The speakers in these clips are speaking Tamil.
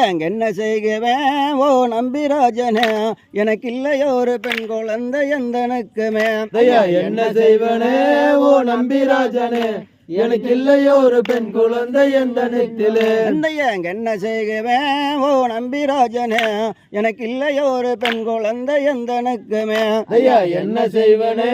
அங்க என்ன செய்குவேன் ஓ நம்பிராஜனே, எனக்கு இல்லையோ ஒரு பெண் குழந்தை எந்தனுக்குமே. என்ன செய்வனே ஓ நம்பிராஜனே, எனக்கு இல்லையோ ஒரு பெண் குழந்தை எந்த நெத்திலே. அங்க என்ன செய்குவேன் ஓ நம்பிராஜனே, எனக்கு இல்லையோ ஒரு பெண் குழந்தை எந்தனுக்குமே. என்ன செய்வனே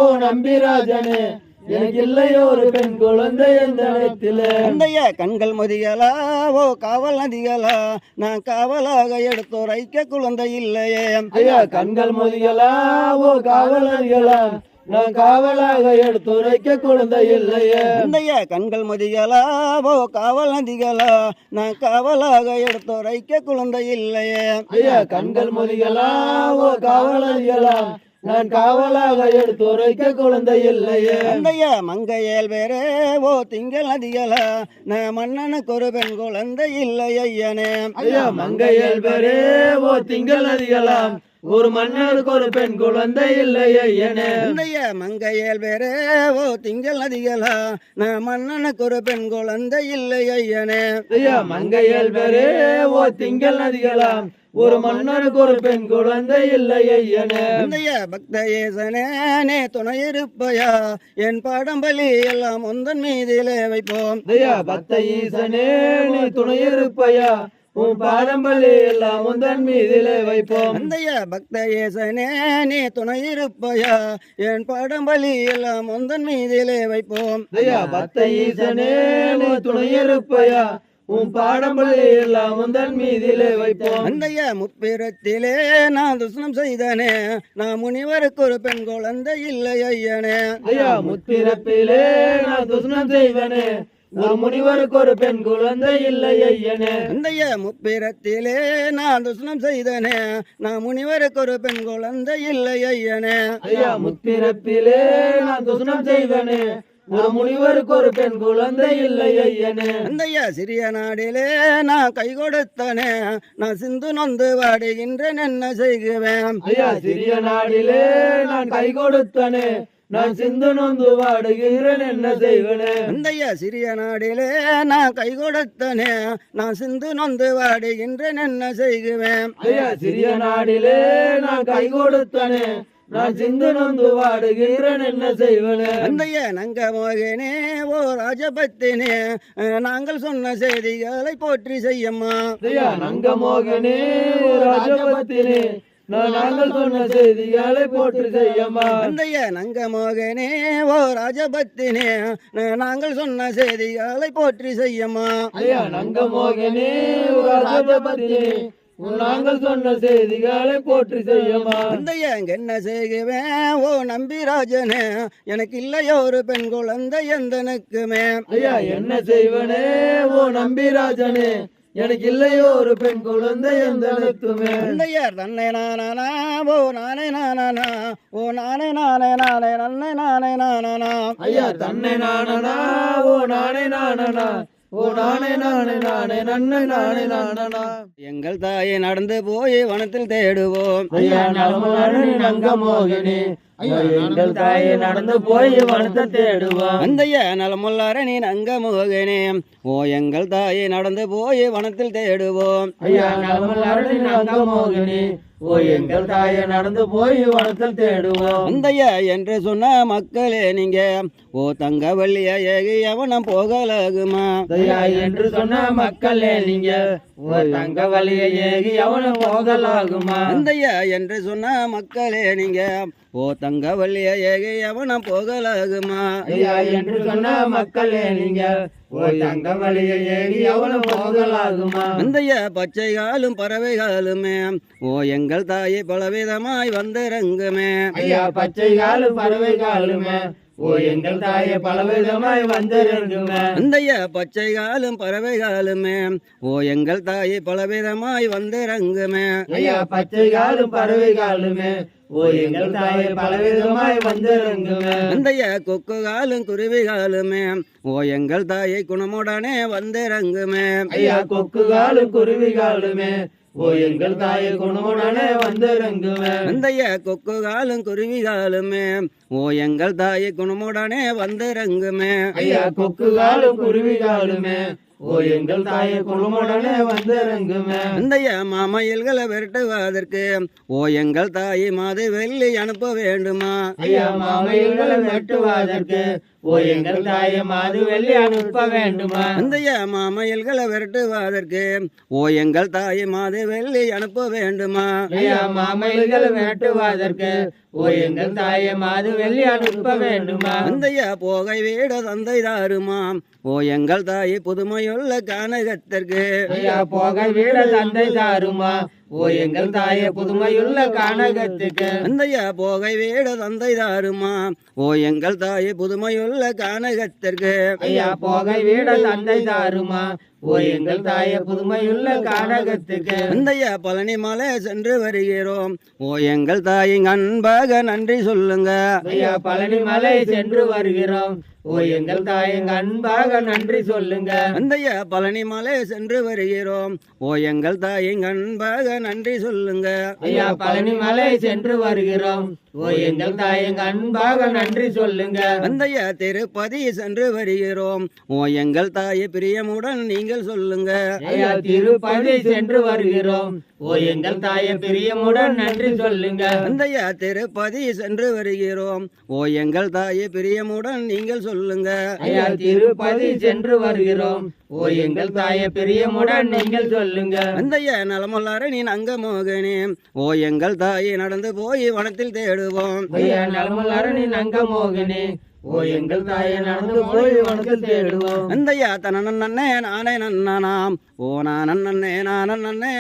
ஓ நம்பிராஜனே, எனக்கு இல்லையோ ஒரு பெண் குழந்தை எந்த இடத்திலே. கண்கள் மதிகளா ஓ காவல் நதிகளா, நான் காவலாக எடுத்துரைக்க குழந்தை இல்லையே. கண்கள் மதிகளா ஓ காவல் நதிகளா, நான் காவலாக எடுத்துரைக்க குழந்தை இல்லையே. கண்கள் மதிகளா ஓ காவல் நதிகளா, நான் காவலாக எடுத்துரைக்க குழந்தை இல்லையே. கண்கள் மதிகளா ஓ காவல் நதிகளா, நான் காவலாக எடுத்துரைக்க குழந்தை இல்லையே. மங்கையல் வேறே ஓ திங்கள் நதிகளா, நான் மன்னனுக்கு ஒரு பெண் குழந்தை இல்லை ஐயனே. மங்கையல் வேறே ஓ திங்கள் நதிகளா, ஒரு மன்னனுக்கு ஒரு பெண் குழந்தை இல்லை ஐயனே. மங்கையல் வேறே ஓ திங்கள் நதிகளா, நான் மன்னனுக்கு ஒரு பெண் குழந்தை இல்லை ஐயனே. மங்கையல் வேறே ஓ திங்கள் நதிகளா, ஒரு மன்னனுக்கு ஒரு பெண் குழந்தை இல்லை ஐயனே. பக்தேசனே துணை இருப்பையா, என் பாடம்பலி எல்லாம் உந்தன் மீதிலே வைப்போம். பக்த ஈசனே நீ துணை இருப்பையா, உன் பாடம்பலி எல்லாம் உந்தன் மீதிலே வைப்போம். பக்தேசனே நீ துணை இருப்பையா, என் பாடம்பலி எல்லாம் உந்தன் மீதிலே வைப்போம். பக்த ஈசனே நீ துணை இருப்பையா, உன் பாடம்பலி எல்லாம் உந்தன் மீதிலே வைப்போம். முப்பிரத்திலே நான் துஷ்ணம் செய்தனே, நான் முனிவருக்கு ஒரு பெண் குழந்தை இல்லை ஐயனே. முப்பிறப்பிலே நான் துஷ்ணம் செய்தனே, ஒரு முனிவருக்கு ஒரு பெண் குழந்தை இல்லை ஐயனே. முப்பிரத்திலே நான் துஷ்ணம் செய்தனே, நான் முனிவருக்கு ஒரு பெண் குழந்தை இல்லை ஐயனே. முப்பிறப்பிலே நான் துஷ்ணம் செய்தனே, ஒரு முனிவருக்கு ஒரு பெண் குழந்தை இல்லை ஐயனே. சிறிய நாடிலே நான் கை கொடுத்தனே, நான் சிந்து நொந்து வாடுகின்றேன் என்ன செய்குவேன். சிறிய நாடிலே நான் கை கொடுத்தனே, நான் சிந்து நொந்து வாடுகிறேன் என்ன செய்வனே. சிறிய நாடிலே நான் கை கொடுத்தனே, நான் சிந்து நொந்து வாடுகின்றேன் என்ன செய்குவேன். சிறிய நாடிலே நான் கை கொடுத்தனே, நான் சிந்து நொந்து வாடுகிறேன் என்ன செய்வனே. நங்க மோகனே ஓ ராஜபத்தினே, நாங்கள் சொன்ன செய்திகளை போற்றி செய்யம்மா. நங்க மோகனே ஓ ராஜபத்தினே, நாங்கள் சொன்ன செய்திகளை போற்றி செய்யம்மா. நங்க மோகனே ஓ ராஜபத்தினே, நாங்கள் சொன்ன செய்திகளை போற்றி செய்யம்மா. நங்க மோகனே ஓ ராஜபத்தினே, நாங்கள் சொன்ன செய்திகளை போற்றி செய்யமா. என்ன செய்குவேன் ஓ நம்பிராஜனே, எனக்கு இல்லையோ ஒரு பெண் குழந்தை எந்தனுக்குமே. என்ன செய்வனே ஓ நம்பிராஜனே, எனக்கு இல்லையோ ஒரு பெண் குழந்தை எந்தனுக்குமே. தன்னை நானா ஓ நானே நானா, ஓ நானே நானே நானே நன்னை நானே நானா. தன்னை நானா ஓ நானே நானா, ஓ நானே நானே நானே நன்னை நானே நானா. எங்கள் தாயை நடந்து போய் வனத்தில் தேடுவோம். நங்க மோகினி எங்கள் தாயை நடந்து போய் வனத்தை தேடுவோம். அந்தைய நலமுல்லாரணி நங்க மோகினி ஓ எங்கள் தாயை நடந்து போய் வனத்தில் தேடுவோம். நலமுல்லாரணி நங்க மோகினி ஓ எங்கள் தாயை நடந்து போய் வனத்தில் தேடுவோம். அந்தையா என்று சொன்ன மக்களே நீங்க, ஓ தங்கவள்ளிய ஏகி அவனம் போகலாகுமா. என்று சொன்ன மக்களே நீங்க, ஓ தங்கவள்ளிய ஏகி அவனம் போகலாகுமா. அந்தையா என்று சொன்ன மக்களே நீங்க, ஓ தங்கவள்ளிய ஏகி அவனம் போகலாகுமா. என்று சொன்ன மக்களே நீங்க, ஓ தங்கவள்ளிய ஏகி அவனம் போகலாகுமா. அந்தைய பச்சை காலும் பறவை காலுமே, ஓ எங்கள் தாயை பலவிதமாய் வந்திறங்குமே. பச்சை காலும் பறவை காலுமே, ஓ எங்கள் தாயை பலவிதமாய் வந்திறங்குமே. அந்தைய பச்சை காலும் பறவை காலுமே, ஓ எங்கள் தாயை பலவிதமாய் வந்திறங்குமே. பச்சை காலும் பறவை காலுமே, ஓ எங்கள் தாயை பலவிதமாய் வந்திறங்குமே. அந்தைய கொக்கு காலும் குருவி காலுமே, ஓ எங்கள் தாயை குணமுடனே வந்திறங்குமே. கொக்கு காலும் குருவி காலுமே, ஓ எங்கள் தாயை குணமுடனே வந்திறங்குமே. அந்தைய கொக்கு காலும் குருவி காலுமே ஓ எங்கள் தாயை குணமுடனே வந்திறங்குமே. ஐயா கொக்கு காலும் குருவி காலுமே ஓ எங்கள் தாயை குணமுடனே வந்திறங்குமே. அந்தைய மாமயில்களை விரட்டுவதற்கு ஓ எங்கள் தாயை மாது வெள்ளி அனுப்ப வேண்டுமா. ஐயா மாமயில்களை வெட்டுவதற்கு ஓ எங்கள் தாயை மாது வெள்ளி அனுப்ப வேண்டுமா. அந்தைய மாமயில்களை விரட்டுவதற்கு ஓ எங்கள் தாயை மாது வெள்ளி அனுப்ப வேண்டுமா. ஐயா மாமயில்களை வெட்டுவதற்கு ஓ எங்கள் தாயை மாது வெள்ளி அனுப்ப வேண்டுமா. அந்தைய போகை வீட தந்தை தாருமா ஓ எங்கள் தாயை புதுமையுள்ள கானகத்திற்கு. ஐயா போகை வீட தந்தை தாருமா ஓ எங்கள் தாயை புதுமையுள்ள கானகத்துக்கு. அந்தைய போகை வீட தந்தை தாருமா ஓ எங்கள் தாயை புதுமையுள்ள கானகத்திற்கு. ஐயா போகை வீட தந்தை தாருமா ஓ எங்கள் தாயை புதுமையுள்ள கானகத்துக்கு. அந்தைய பழனி மலை சென்று வருகிறோம் ஓ எங்கள் தாயின் அன்பாக நன்றி சொல்லுங்க. ஐயா பழனி மலை சென்று வருகிறோம் ஓ எங்கள் தாயின் அன்பாக நன்றி சொல்லுங்க. அந்தைய பழனி மலை சென்று வருகிறோம் ஓ எங்கள் தாயின் அன்பாக நன்றி சொல்லுங்க. ஐயா பழனி மலை சென்று வருகிறோம் ஓ எங்கள் தாயின் அன்பாக நன்றி சொல்லுங்க. அந்தைய திருப்பதி சென்று வருகிறோம் ஓ எங்கள் தாயை பிரியமுடன் நீங்கள் சொல்லுங்க. ஐயா திருப்பதி சென்று வருகிறோம் ஓ எங்கள் தாயை பிரியமுடன் நன்றி சொல்லுங்க. அந்தைய திருப்பதி சென்று வருகிறோம் ஓ எங்கள் தாயை பிரியமுடன் நீங்கள் சொல்லுங்க. ஐயா திருப்பதி சென்று வருகிறோம் ஓ எங்கள் தாயை பிரியமுடன் நீங்கள் சொல்லுங்க. அந்தைய நலமல்லாரணின் அங்கமோகனே ஓ எங்கள் தாயை நடந்து போய் வனத்தில் தேடுவோம். ஐயா நலமல்லாரணின் அங்கமோகனே ஓ எங்கள் தாயை நடந்து போய் வனத்தில் தேடுவோம். அந்தையா தனநன்னே நானே நன்னனாம் ஓ நானே நானே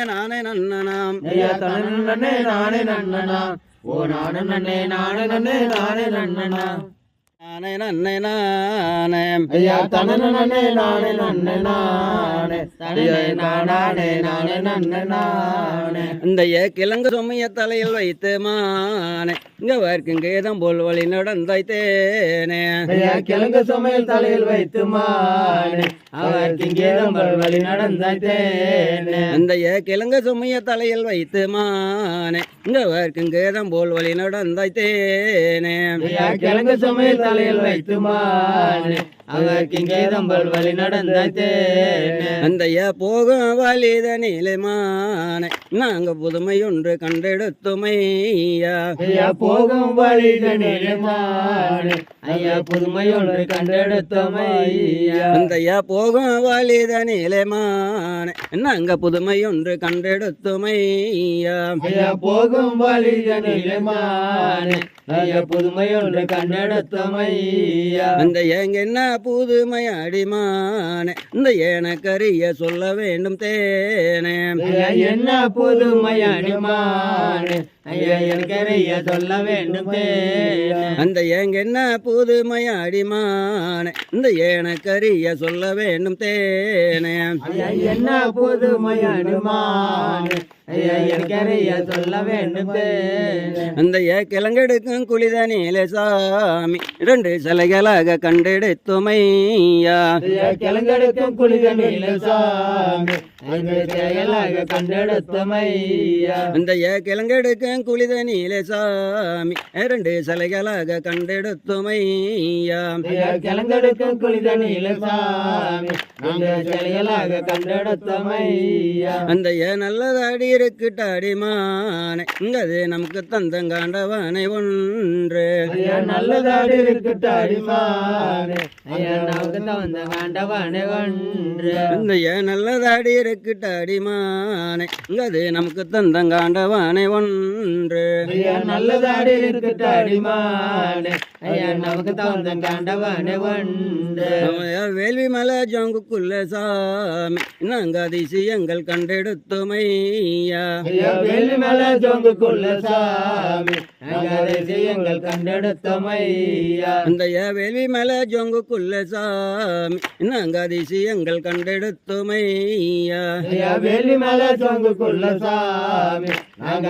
நானே நன்னனாம். ஐயா தனனே நானே நன்னனா ஓ நானே நானே நானே நன்னனா. நானே நன்னே நானே ஐயா தனனே நானே நன்னே நானே தனனே நானே நானே நன்னே நானே. அந்தைய கிழங்கு சுமைய தலையில் வைத்து மானே இங்க வர்க்கும் கேதம் போல் வழி நடந்தாய்த்தேனே. ஐயா கிழங்கு சமையல் தலையில் வைத்து மானே அவர் திங்கேதம் வழி நடந்தேனே. அந்தைய கிழங்கு சுமைய தலையில் வைத்து மானே இங்க வர்க்கும் கேதம் போல் வழி நடந்தாய்த்தேனே. ஐயா கிழங்கு சமையல் தலையில் வைத்து மானே அவர் திங்கேதம் வழி நடந்தேனே. அந்தைய போகும் வழிதனிலே மானே நாங்க புதுமை ஒன்று கண்டெடுத்துமையா. ஐயா போகும் வழிதனிலே மானே ஐயா புதுமை ஒன்று கண்டெடுத்தோம் ஐயா. அந்தைய போகும் வழிதனிலே மானே நாங்க புதுமை ஒன்று கண்டெடுத்துமையா. ஐயா போகும் வழிதனிலே மானே ஐயா புதுமை ஒன்று கண்டெடுத்தோம் ஐயா. அந்த எங்க என்ன புதுமை அடிமானே இந்த எனக்கரிய சொல்ல வேண்டும் தேனே. ஐயா என்ன புதுமை அடிமானே ஐயா எனக்கறிய சொல்ல வேண்டும் தேனே. அந்த எங்க என்ன புதுமை அடிமானே இந்த எனக்கரிய சொல்ல வேண்டும் தேனே. ஐயா என்ன புதுமை அடிமானே ஐயா எனக்கறிய சொல்ல வேண்டும் தேனே. அந்த கிழங்கெடுக்கும் குளிதனிலே சாமி இரண்டு சிலைகளாக கண்டெடுத்துமையா. ஐயா கிழங்கெடுக்கும் குளிதனிலே சாமி ஐந்து சிலைகளாக கண்டெடுத்தோம் ஐயா. அந்த கிழங்கெடுக்கும் குளிதனிலே சாமி இரண்டு சிலைகளாக கண்டெடுத்துமையா. ஐயா கிழங்கெடுக்கும் குளிதனிலே சாமி ஐந்து சிலைகளாக கண்டெடுத்தோம் ஐயா. அந்த நல்லதாடி இருக்குட்டாடிமானே இங்கது நமக்கு தந்தங்காண்டவனை ஒன்று. ஐயா நல்லதாடி இருக்கட்டாடிமானே ஐயா நமக்கு தந்த காண்டவானே ஒன்று. இந்த நல்லதாடி இருக்குட்டாடிமானே இங்கது நமக்கு தந்தங்காண்டவனை ஒன்று. ஐயா நல்லதாடி இருக்கட்டாடிமானே ஐயா நமக்கு தந்த காண்டவானே ஒன்று. வேள்வி மலை ஜோங்குக்குள்ள சாமி நாங்க அதிசயங்கள் கண்டெடுத்துமையா. ஐயா வேலி மேல ஜோங்குக்குள்ள சாமி அதிசயங்கள் கண்டெடுத்தோம் ஐயா. அந்த வேள்வி மலை ஜோங்குக்குள்ள சாமி நாங்க அதிசயங்கள் கண்டெடுத்துமையா. ஐயா வேலி மேல ஜோங்குக்குள்ள சாமி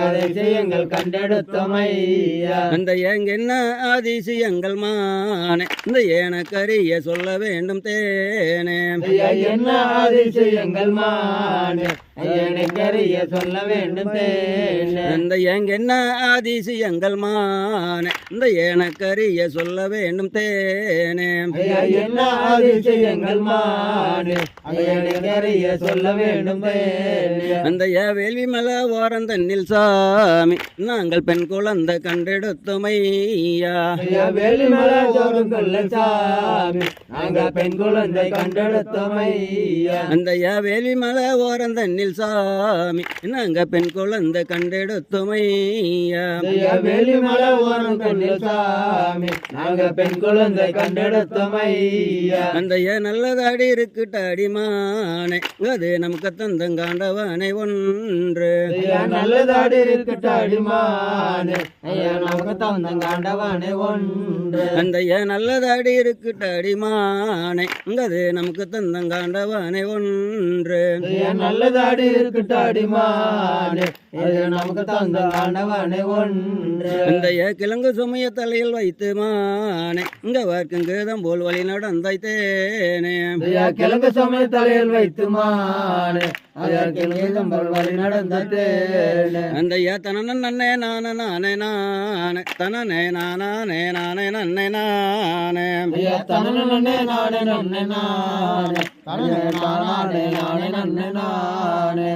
அதிசயங்கள் கண்டெடுத்தோம் ஐயா. அந்த எங்க என்ன அதிசயங்கள் மானே இந்த எனக்கரிய சொல்ல வேண்டும் தேனே. ஐயா என்ன அதிசயங்கள் மானே எனக்கறிய சொல்ல வேண்டும் தேனே இந்த எங்கென்ன அதிசயங்கள் மானே இந்த எனக்கறிய சொல்ல வேண்டும் தேனே ஐயா என்ன அதிசயங்கள் மானே எனக்கறிய சொல்ல வேண்டும் தேனே அந்த வேள்வி மலை ஓரம் தன்னில் சாமி நாங்கள் பெண் குழந்தை கண்டெடுத்தோமையா ஐயா வேலிமலை ஜோடும் கொள்ள சாமி நாங்கள் பெண் குழந்தை கண்டெடுத்தோம் ஐயா அந்த வேள்வி மலை ஓரம் தன்னில் சாமி நாங்க பெண் குழந்தை கண்டெடுத்தோமையா ஐயா வேலிமலை ஓரம் கொள்ள சாமி நாங்கள் பெண் குழந்தை கண்டெடுத்தோம் ஐயா அந்த நல்லதாடி இருக்குட்ட அடிமானே அது நமக்கு தந்தங்காண்டவனை ஒன்று ஐயா நல்லதாடி இருக்கட்ட அடிமானே ஐயா நமக்கு தந்தங்காண்டவனே ஒன்று அந்த நல்லதாடி இருக்குட்ட அடிமானே அது நமக்கு தந்தங்காண்டவனை ஒன்று ஐயா நல்லதாடி இருக்கட்ட அடிமானே ஐயா நமக்கு தந்தங்காண்டவனே ஒன்று அந்த கிழங்கு சுமைய தலையில் வைத்து மானே இங்க வார்க்குங்கதம் போல் வழி நடந்தாய்த்தேனே ஐயா கிழங்கு சமய தலையில் வைத்து மானே ஐயா கிழங்கு போல் வழி நடந்தேனே அந்த தனன நன்னே நானே நானே நானே தனனே நானே நானே நன்னே நானே ஐயா தனனே நானே நன்னே நானே தனனே நானே நானே நன்னே நானே